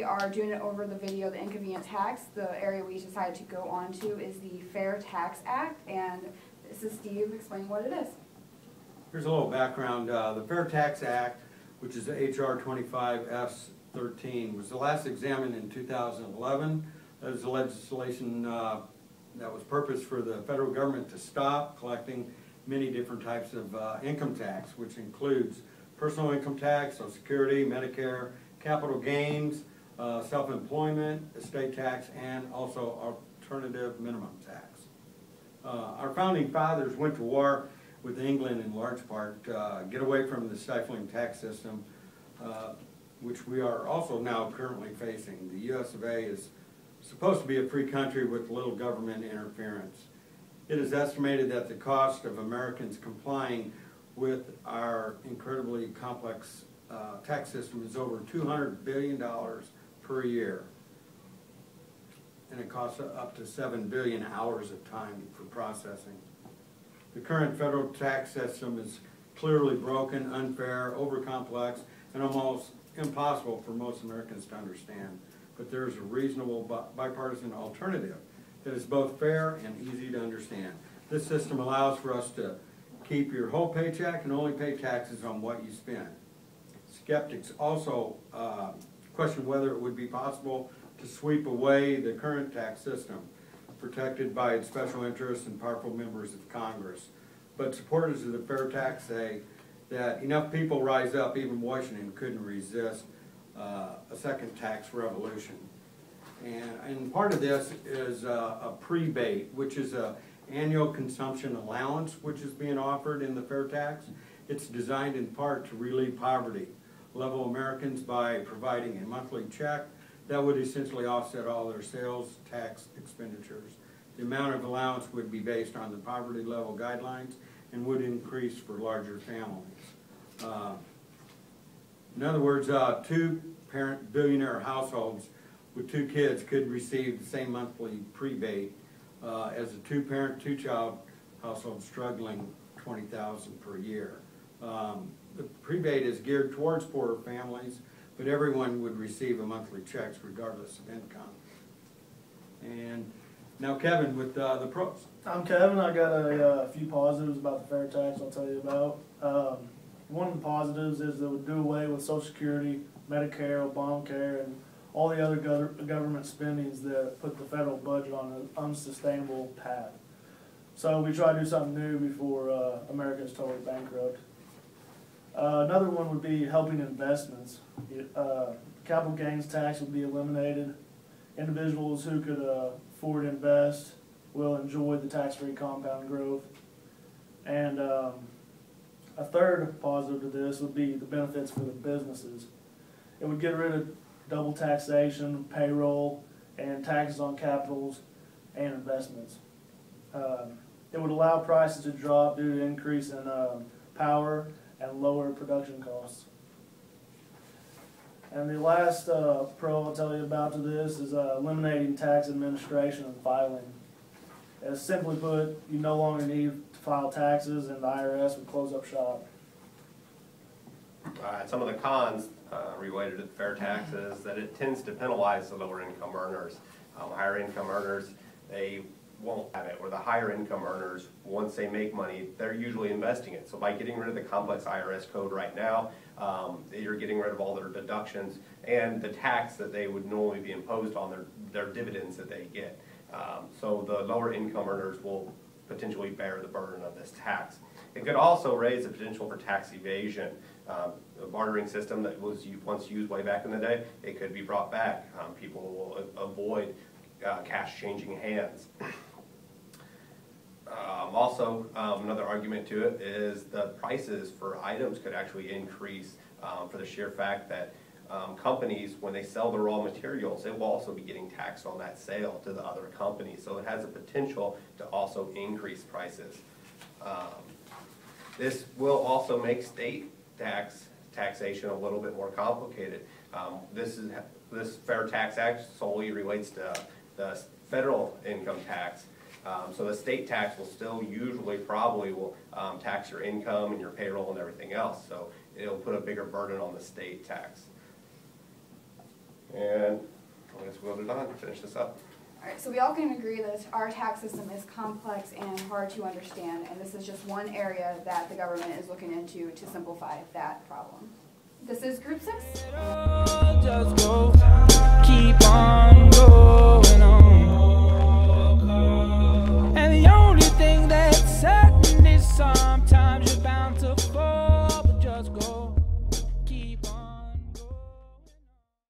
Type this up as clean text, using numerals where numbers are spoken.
we are doing it over the video, the inconvenience tax. The area we decided to go on to is the Fair Tax Act, and this is Steve explaining what it is. Here's a little background. The Fair Tax Act, which is H.R. 25S13, was the last examined in 2011. That was the legislation that was purposed for the federal government to stop collecting many different types of income tax, which includes personal income tax, Social Security, Medicare, capital gains, self-employment, estate tax, and also alternative minimum tax. Our founding fathers went to war with England in large part, get away from the stifling tax system, which we are also now currently facing. The US of A is supposed to be a free country with little government interference. It is estimated that the cost of Americans complying with our incredibly complex tax system is over $200 billion per year. And it costs up to 7 billion hours of time for processing. The current federal tax system is clearly broken, unfair, overcomplex, and almost impossible for most Americans to understand. But there is a reasonable bipartisan alternative that is both fair and easy to understand. This system allows for us to keep your whole paycheck and only pay taxes on what you spend. Skeptics also question whether it would be possible to sweep away the current tax system, protected by its special interests and powerful members of Congress. But supporters of the fair tax say that enough people rise up, even Washington couldn't resist a second tax revolution. And part of this is a prebate, which is an annual consumption allowance, which is being offered in the fair tax. It's designed in part to relieve poverty, level Americans by providing a monthly check that would essentially offset all their sales tax expenditures. The amount of allowance would be based on the poverty level guidelines and would increase for larger families. In other words, two-parent billionaire households with 2 kids could receive the same monthly prebate as a two-parent, two-child household struggling $20,000 per year. The prebate is geared towards poorer families, but everyone would receive a monthly check regardless of income. And now Kevin with the pros. I'm Kevin. I got a few positives about the fair tax I'll tell you about. One of the positives is that it would do away with Social Security, Medicare, Obamacare, and all the other government spendings that put the federal budget on an unsustainable path. So we try to do something new before America is totally bankrupt. Another one would be helping investments. Capital gains tax would be eliminated. Individuals who could afford to invest will enjoy the tax-free compound growth. And a third positive to this would be the benefits for the businesses. It would get rid of double taxation, payroll, and taxes on capitals and investments. It would allow prices to drop due to increase in power and lower production costs. And the last pro I'll tell you about to this is eliminating tax administration and filing. As simply put, you no longer need to file taxes and the IRS would close up shop. Some of the cons related to the fair tax is that it tends to penalize the lower income earners. Higher income earners, they won't have it, or the higher income earners, once they make money, they're usually investing it. So by getting rid of the complex IRS code right now, you're getting rid of all their deductions and the tax that they would normally be imposed on their dividends that they get. So the lower income earners will potentially bear the burden of this tax. It could also raise the potential for tax evasion. The bartering system that was once used way back in the day, it could be brought back. People will avoid cash changing hands. Also, another argument to it is the prices for items could actually increase for the sheer fact that companies, when they sell the raw materials, it will also be getting taxed on that sale to the other companies. So it has a potential to also increase prices. This will also make state taxation a little bit more complicated. This Fair Tax Act solely relates to the federal income tax. So the state tax will still usually probably will tax your income and your payroll and everything else. So it'll put a bigger burden on the state tax. And I guess we'll go to Don to finish this up. Alright, so we all can agree that our tax system is complex and hard to understand, and this is just one area that the government is looking into to simplify that problem. This is Group 6. Just go, keep on going.